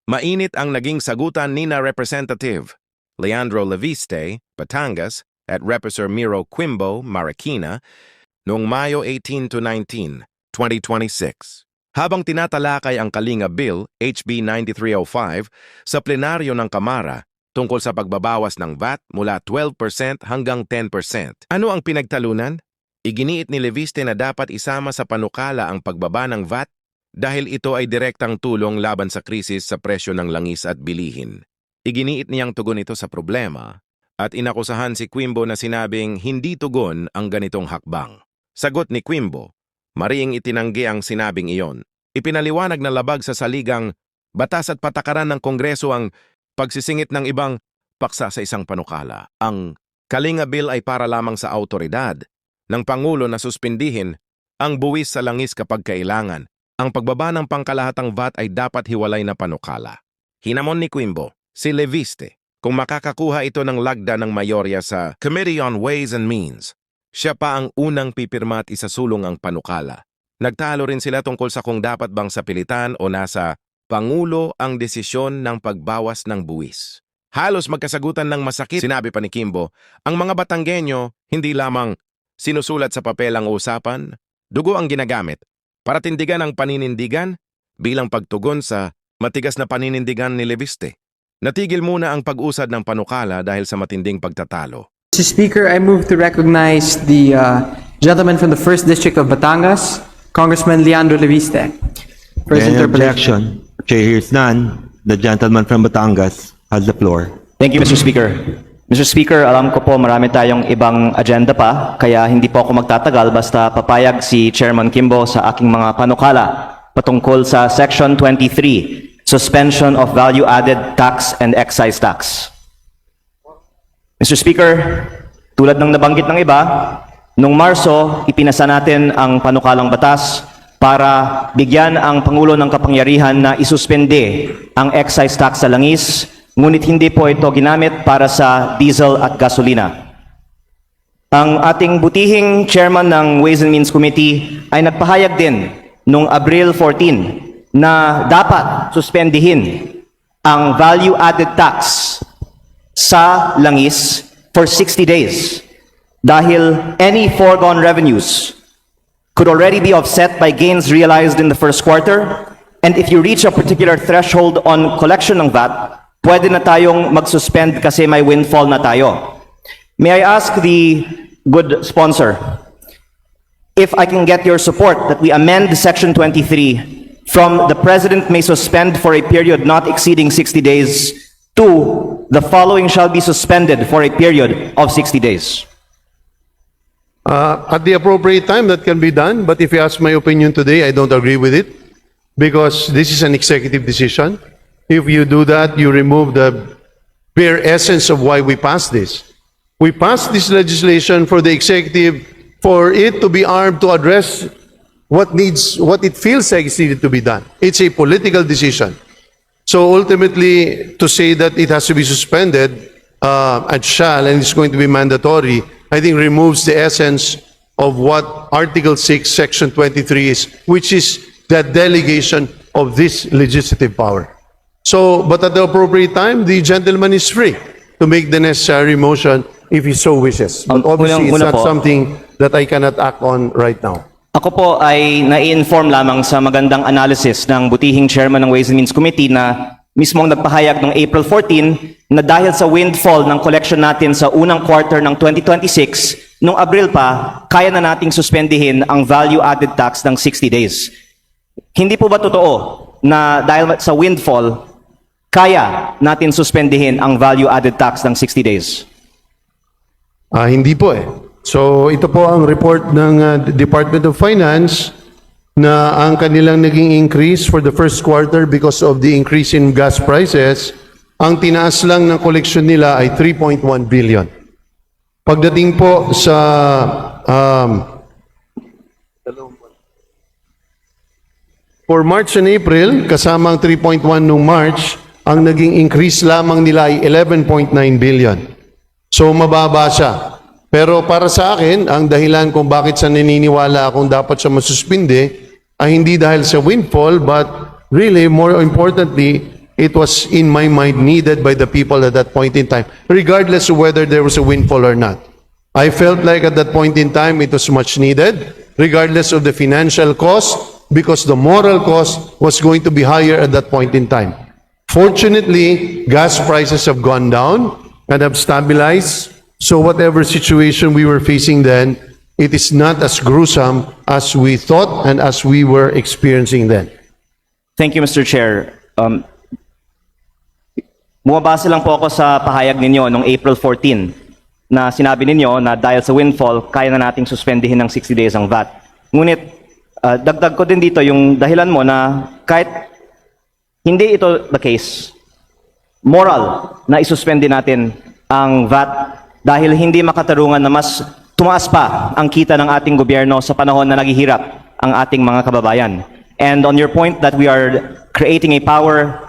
Mainit ang naging sagutan ni na Representative Leandro Leviste, Batangas, at Represor Miro Quimbo, Marikina, noong Mayo 18 to 19, 2026. Habang tinatalakay ang Kalinga Bill, HB 9305, sa plenaryo ng Kamara tungkol sa pagbabawas ng VAT mula 12% hanggang 10%. Ano ang pinagtalunan? Iginiit ni Leviste na dapat isama sa panukala ang pagbaba ng VAT dahil ito ay direktang tulong laban sa krisis sa presyo ng langis at bilihin. Iginiit niyang tugon ito sa problema at inakusahan si Quimbo na sinabing hindi tugon ang ganitong hakbang. Sagot ni Quimbo, mariing itinanggi ang sinabing iyon. Ipinaliwanag na labag sa saligang batas at patakaran ng Kongreso ang pagsisingit ng ibang paksa sa isang panukala. Ang Kalinga Bill ay para lamang sa autoridad ng Pangulo na suspindihin ang buwis sa langis kapag kailangan. Ang pagbaba ng pangkalahatang VAT ay dapat hiwalay na panukala. Hinamon ni Quimbo, si Leviste, kung makakakuha ito ng lagda ng mayorya sa Committee on Ways and Means, siya pa ang unang pipirma at isasulong ang panukala. Nagtalo rin sila tungkol sa kung dapat bang sapilitan o nasa Pangulo ang desisyon ng pagbawas ng buwis. Halos magkasagutan ng masakit, sinabi pa ni Quimbo, ang mga Batanggenyo hindi lamang sinusulat sa papel ang usapan, dugo ang ginagamit para tindigan ang paninindigan bilang pagtugon sa matigas na paninindigan ni Leviste. Natigil muna ang pag-usad ng panukala dahil sa matinding pagtatalo. Mr. Speaker, I move to recognize the gentleman from the 1st District of Batangas, Congressman Leandro Leviste. First Any interpellation. objection? Chair hears none. The gentleman from Batangas has the floor. Thank you, Mr. Speaker. Mr. Speaker, alam ko po marami tayong ibang agenda pa, kaya hindi po ako magtatagal basta papayag si Chairman Quimbo sa aking mga panukala patungkol sa Section 23, Suspension of Value-Added Tax and Excise Tax. Mr. Speaker, tulad ng nabanggit ng iba, noong Marso, ipinasa natin ang panukalang batas para bigyan ang Pangulo ng kapangyarihan na isuspende ang excise tax sa langis, ngunit hindi po ito ginamit para sa diesel at gasolina. Ang ating butihing chairman ng Ways and Means Committee ay nagpahayag din noong Abril 14 na dapat suspendihin ang value-added tax sa langis for 60 days dahil any foregone revenues could already be offset by gains realized in the first quarter, and if you reach a particular threshold on collection ng VAT, pwede na tayong mag-suspend kasi may windfall na tayo. May I ask the good sponsor if I can get your support that we amend Section 23 from the President may suspend for a period not exceeding 60 days to the following shall be suspended for a period of 60 days. At the appropriate time, that can be done. But if you ask my opinion today, I don't agree with it because this is an executive decision. If you do that, you remove the bare essence of why we passed this. We passed this legislation for the executive, for it to be armed to address what it feels like is needed to be done. It's a political decision. So ultimately, to say that it has to be suspended and it's going to be mandatory, I think removes the essence of what Article 6, Section 23 is, which is the delegation of this legislative power. So, but at the appropriate time, the gentleman is free to make the necessary motion if he so wishes. But obviously, it's not something that I cannot act on right now. Ako po ay nai-inform lamang sa magandang analysis ng butihing chairman ng Ways and Means Committee na mismong nagpahayag noong April 14 na dahil sa windfall ng collection natin sa unang quarter ng 2026, noong Abril pa, kaya na nating suspendihin ang value-added tax ng 60 days. Hindi po ba totoo na dahil sa windfall, kaya natin suspendihin ang value-added tax ng 60 days? Hindi po eh. So ito po ang report ng Department of Finance na ang kanilang naging increase for the first quarter because of the increase in gas prices, ang tinaas lang ng collection nila ay 3.1 billion. Pagdating po sa for March and April, kasama ang 3.1 nung March, ang naging increase lamang nila ay 11.9 billion. So mababa siya. Pero para sa akin, ang dahilan kung bakit sa naniniwala akong dapat siya masuspinde ay hindi dahil sa windfall, but really, more importantly, it was, in my mind, needed by the people at that point in time, regardless of whether there was a windfall or not. I felt like at that point in time, it was much needed, regardless of the financial cost, because the moral cost was going to be higher at that point in time. Fortunately, gas prices have gone down and have stabilized. So whatever situation we were facing then, it is not as gruesome as we thought and as we were experiencing then. Thank you, Mr. Chair. Bumabase lang po ako sa pahayag ninyo noong April 14 na sinabi ninyo na dahil sa windfall, kaya na nating suspendihin ng 60 days ang VAT. Ngunit, dagdag ko din dito yung dahilan mo na kahit hindi ito the case, moral na isuspende natin ang VAT dahil hindi makatarungan na mas tumaas pa ang kita ng ating gobyerno sa panahon na naghihirap ang ating mga kababayan. And on your point that we are creating a power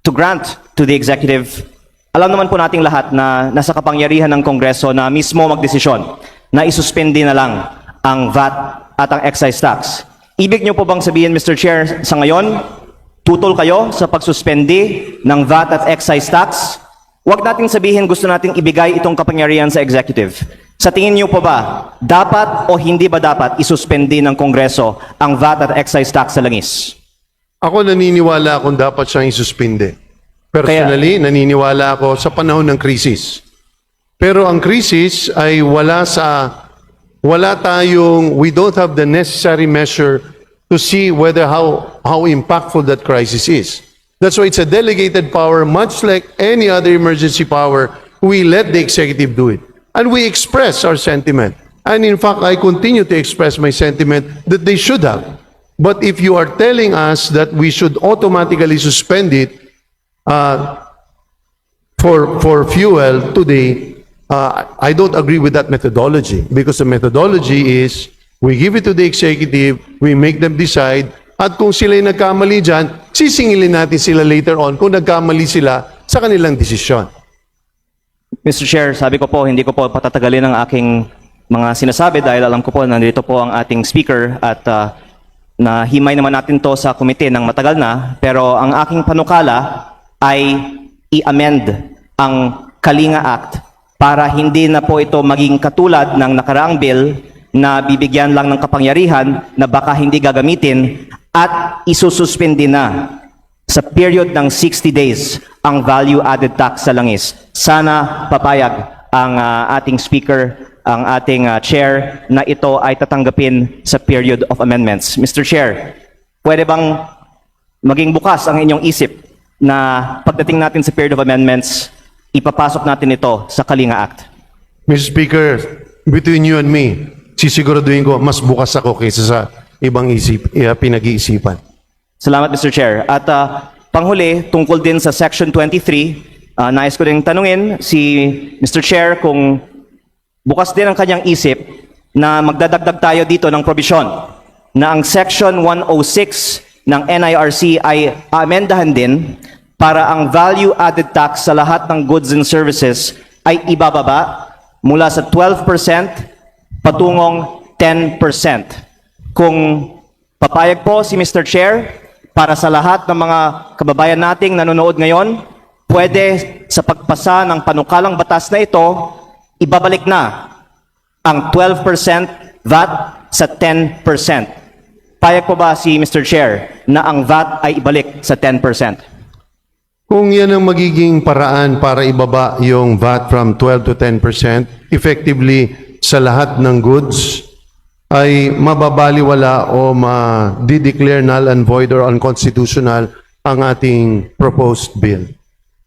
to grant to the executive, alam naman po nating lahat na nasa kapangyarihan ng Kongreso na mismo magdesisyon na isuspende na lang ang VAT at ang excise tax. Ibig niyo po bang sabihin, Mr. Chair, sa ngayon, tutol kayo sa pagsuspende ng VAT at excise tax? Huwag nating sabihin gusto nating ibigay itong kapangyarihan sa executive. Sa tingin niyo po ba, dapat o hindi ba dapat isuspende ng Kongreso ang VAT at excise tax sa langis? Ako naniniwala kung dapat siyang isuspinde. Personally, naniniwala ako sa panahon ng krisis. Pero ang krisis ay wala tayong, we don't have the necessary measure to see whether how impactful that crisis is. That's why it's a delegated power, much like any other emergency power. We let the executive do it. And we express our sentiment. And in fact, I continue to express my sentiment that they should have. But if you are telling us that we should automatically suspend it for fuel today, I don't agree with that methodology, because the methodology is we give it to the executive, we make them decide, at kung sila'y nagkamali dyan, sisingilin natin sila later on kung nagkamali sila sa kanilang desisyon. Mr. Chair, sabi ko po, hindi ko po patatagalin ang aking mga sinasabi dahil alam ko po nandito po ang ating speaker at nahimay naman natin to sa komite ng matagal na, pero ang aking panukala ay i-amend ang Kalinga Act para hindi na po ito maging katulad ng nakaraang bill na bibigyan lang ng kapangyarihan na baka hindi gagamitin at isususpindi na sa period ng 60 days ang value-added tax sa langis. Sana papayag ang ating speaker, ang ating chair na ito ay tatanggapin sa period of amendments. Mr. Chair, pwede bang maging bukas ang inyong isip na pagdating natin sa period of amendments, ipapasok natin ito sa Kalinga Act? Mr. Speaker, between you and me, sisiguraduhin ko mas bukas ako kaysa sa ibang pinag-iisipan. Salamat, Mr. Chair. At panghuli, tungkol din sa Section 23, nais ko rin tanungin si Mr. Chair kung bukas din ang kanyang isip na magdadagdag tayo dito ng probisyon na ang Section 106 ng NIRC ay amendahan din para ang value-added tax sa lahat ng goods and services ay ibababa mula sa 12% patungong 10%. Kung papayag po si Mr. Chair, para sa lahat ng mga kababayan nating nanonood ngayon, pwede sa pagpasa ng panukalang batas na ito, ibabalik na ang 12% VAT sa 10%. Payag po ba si Mr. Chair na ang VAT ay ibalik sa 10%? Kung yan ang magiging paraan para ibaba yung VAT from 12 to 10%, effectively sa lahat ng goods, ay mababaliwala o ma-declare null and void or unconstitutional ang ating proposed bill.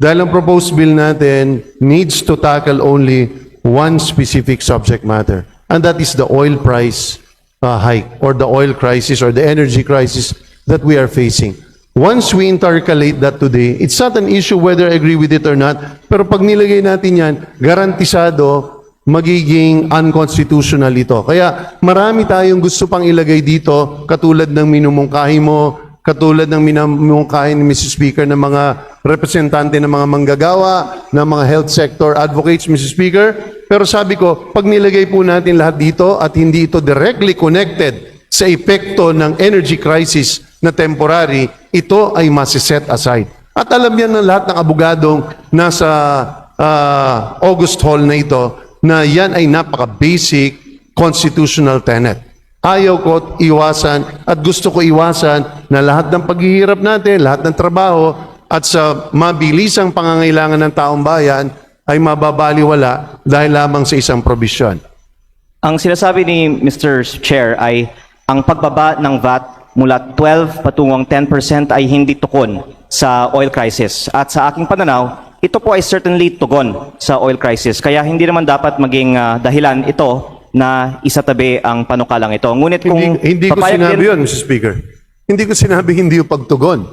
Dahil ang proposed bill natin needs to tackle only one specific subject matter, and that is the oil price hike or the oil crisis or the energy crisis that we are facing. Once we intercalate that today, it's not an issue whether I agree with it or not, pero pag nilagay natin yan, garantisado magiging unconstitutional ito. Kaya marami tayong gusto pang ilagay dito, katulad ng minumungkahi mo, katulad ng minumungkahi ni Mr. Speaker ng mga representante ng mga manggagawa, ng mga health sector advocates, Mr. Speaker. Pero sabi ko, pag nilagay po natin lahat dito at hindi ito directly connected sa epekto ng energy crisis na temporary, ito ay masiset aside. At alam yan ng lahat ng abogadong nasa August Hall na ito na yan ay napaka-basic constitutional tenet. Ayaw ko iwasan at gusto ko iwasan na lahat ng paghihirap natin, lahat ng trabaho at sa mabilisang pangangailangan ng taong bayan ay mababaliwala dahil lamang sa isang probisyon. Ang sinasabi ni Mr. Chair ay ang pagbaba ng VAT mula 12 patungong 10% ay hindi tukon sa oil crisis. At sa aking pananaw, ito po ay certainly tugon sa oil crisis. Kaya hindi naman dapat maging dahilan ito na isatabi ang panukalang ito. Ngunit kung Hindi ko papayag sinabi din- yun, Mr. Speaker. Hindi ko sinabi hindi yung pagtugon.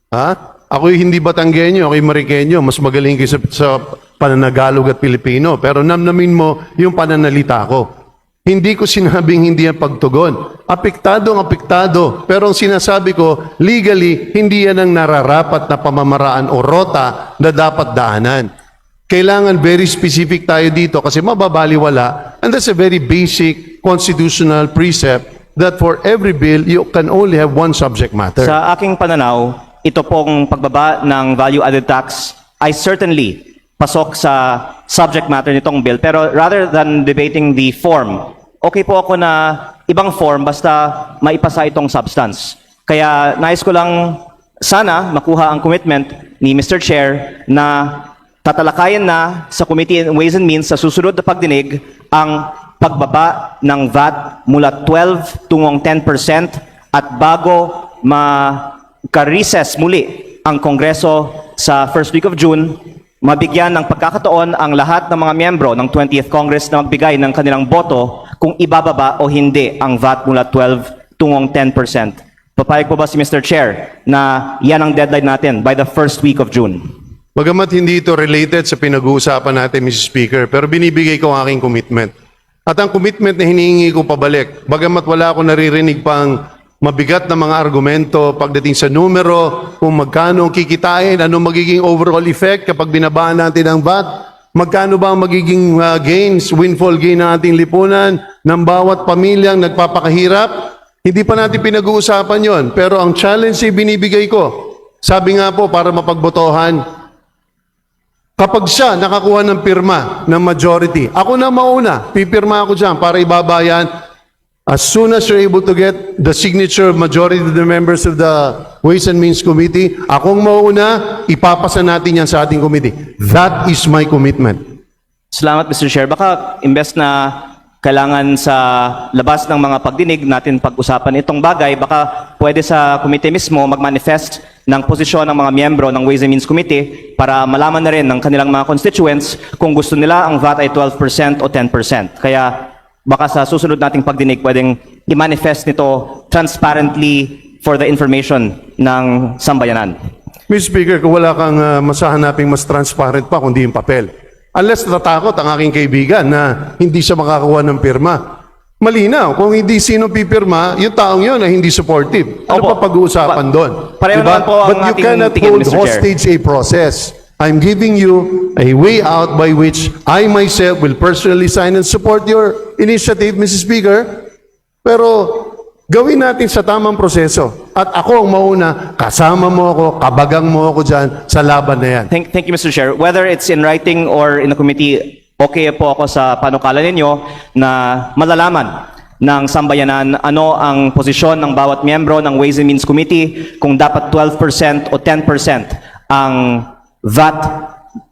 Ha? Ako'y hindi Batanggenyo, ako'y Marikenyo. Mas magaling kayo sa pananagalog at Pilipino. Pero namnamin mo yung pananalita ko. Hindi ko sinabing hindi ang pagtugon. Apektado ang apektado. Pero ang sinasabi ko, legally, hindi yan ang nararapat na pamamaraan o rota na dapat daanan. Kailangan very specific tayo dito kasi mababaliwala. And that's a very basic constitutional precept that for every bill, you can only have one subject matter. Sa aking pananaw, ito pong pagbaba ng value-added tax ay certainly pasok sa subject matter nitong bill. Pero rather than debating the form, okay po ako na ibang form basta maipasa itong substance. Kaya nais ko lang sana makuha ang commitment ni Mr. Chair na tatalakayan na sa Committee on Ways and Means sa susunod na pagdinig ang pagbaba ng VAT mula 12 tungong 10% at bago ma-recess muli ang Kongreso sa first week of June, mabigyan ng pagkakataon ang lahat ng mga miyembro ng 20th Congress na magbigay ng kanilang boto kung ibababa o hindi ang VAT mula 12 tungong 10%. Papayag po ba si Mr. Chair na yan ang deadline natin by the first week of June? Bagamat hindi ito related sa pinag-uusapan natin, Mr. Speaker, pero binibigay ko ang aking commitment. At ang commitment na hinihingi ko pabalik, bagamat wala ako naririnig pang mabigat na mga argumento pagdating sa numero, kung magkano ang kikitain, anong magiging overall effect kapag binabaan natin ang VAT, magkano ba ang magiging gains, windfall gain ng ating lipunan, ng bawat pamilyang nagpapakahirap. Hindi pa natin pinag-uusapan yon. Pero ang challenge ay binibigay ko. Sabi nga po, para mapagbotohan, kapag siya nakakuha ng pirma ng majority, ako na mauna, pipirma ako dyan para ibabayan. As soon as you're able to get the signature of majority of the members of the Ways and Means Committee, akong mauna, ipapasa natin yan sa ating committee. That is my commitment. Salamat, Mr. Chair. Baka imbes na kailangan sa labas ng mga pagdinig natin pag-usapan itong bagay, baka pwede sa committee mismo mag-manifest ng posisyon ng mga miyembro ng Ways and Means Committee para malaman na rin ng kanilang mga constituents kung gusto nila ang VAT ay 12% o 10%. Kaya baka sa susunod nating pagdinig pwedeng i-manifest nito transparently for the information ng sambayanan. Mr. Speaker, kung wala kang masahanaping mas transparent pa kundi yung papel. Unless natatakot ang aking kaibigan na hindi siya makakuha ng pirma. Malinaw, kung hindi sino pipirma, yung taong yun ay hindi supportive. Ano Opo. pa pag-uusapan doon? Pareho naman po ang But you ating cannot tingin, hold Mr. Chair. hostage a process. I'm giving you a way out by which I myself will personally sign and support your initiative, Mr. Speaker. Pero gawin natin sa tamang proseso. At ako ang mauna, kasama mo ako, kabagang mo ako dyan sa laban na yan. Thank you, Mr. Chair. Whether it's in writing or in the committee, okay po ako sa panukala ninyo na malalaman ng sambayanan ano ang posisyon ng bawat miyembro ng Ways and Means Committee, kung dapat 12% o 10% ang VAT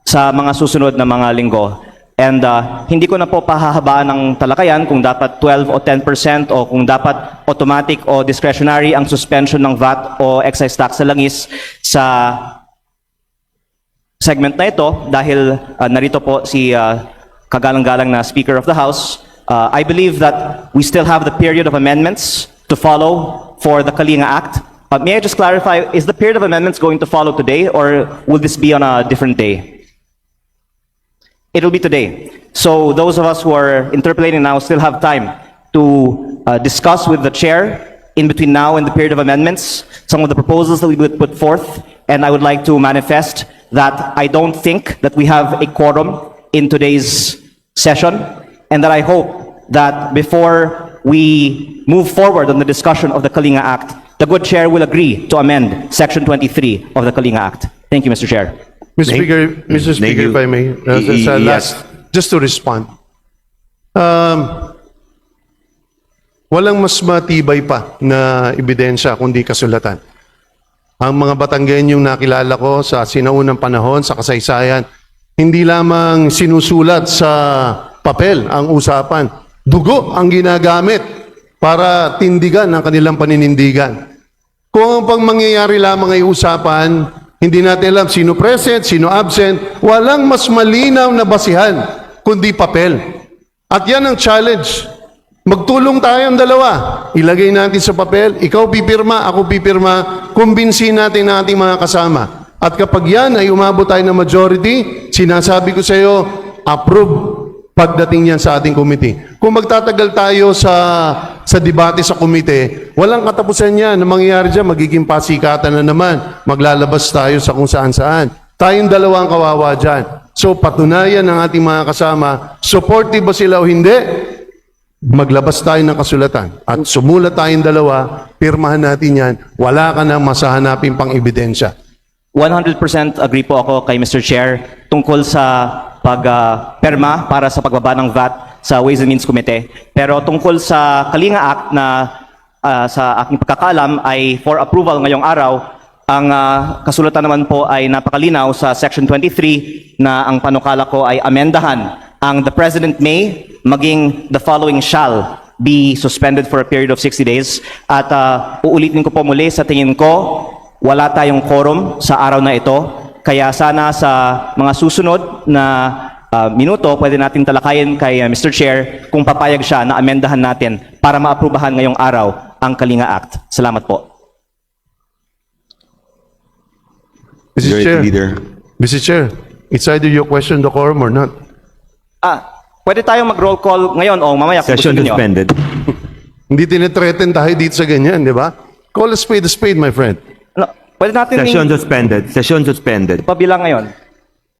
sa mga susunod na mga linggo. And hindi ko na po pahahabaan ng talakayan kung dapat 12 o 10% o kung dapat automatic o discretionary ang suspension ng VAT o excise tax sa langis sa segment na ito dahil narito po si kagalang-galang na Speaker of the House. I believe that we still have the period of amendments to follow for the Kalinga Act. May I just clarify, is the period of amendments going to follow today or will this be on a different day? It will be today. So those of us who are interpolating now still have time to discuss with the chair in between now and the period of amendments some of the proposals that we would put forth. And I would like to manifest that I don't think that we have a quorum in today's session, and that I hope that before we move forward on the discussion of the Kalinga Act, the good chair will agree to amend Section 23 of the Kalinga Act. Thank you, Mr. Chair. Mr. Speaker, if I may, sa Yes. just to respond. Walang mas matibay pa na ebidensya kundi kasulatan. Ang mga Batanggenyong nakilala ko sa sinaunang panahon, sa kasaysayan, hindi lamang sinusulat sa papel ang usapan. Dugo ang ginagamit para tindigan ang kanilang paninindigan. Kung ang pang mangyayari lamang ay usapan, hindi natin alam sino present, sino absent, walang mas malinaw na basihan kundi papel. At yan ang challenge. Magtulong tayong dalawa. Ilagay natin sa papel, ikaw pipirma, ako pipirma, kumbinsin natin ang ating mga kasama. At kapag yan ay umabot tayo ng majority, sinasabi ko sa iyo, approve pagdating yan sa ating committee. Kung magtatagal tayo sa debate sa committee, walang katapusan yan. Ang mangyayari dyan, magiging pasikatan na naman. Maglalabas tayo sa kung saan-saan. Tayong dalawang kawawa dyan. So patunayan ng ating mga kasama, supportive ba sila o hindi? Maglabas tayo ng kasulatan at sumulat tayong dalawa, pirmahan natin yan, wala ka nang masahanapin pang ebidensya. 100% agree po ako kay Mr. Chair tungkol sa pagperma para sa pagbaba ng VAT sa Ways and Means Committee. Pero tungkol sa Kalinga Act na sa aking pagkakaalam ay for approval ngayong araw, ang kasulatan naman po ay napakalinaw sa Section 23 na ang panukala ko ay amendahan ang the President may maging the following shall be suspended for a period of 60 days. At uulitin ko po muli, sa tingin ko, wala tayong quorum sa araw na ito. Kaya sana sa mga susunod na minuto, pwede natin talakayin kay Mr. Chair kung papayag siya na amendahan natin para maaprubahan ngayong araw ang Kalinga Act. Salamat po. Mr. Chair, it's either you question the quorum or not. Pwede tayong mag-roll call ngayon o mamaya kung gusto Session niyo. suspended. Hindi tinitreaten tayo dito sa ganyan, di ba? Call a spade, my friend. Pwede natin Session suspended. Session suspended. pabilang ngayon.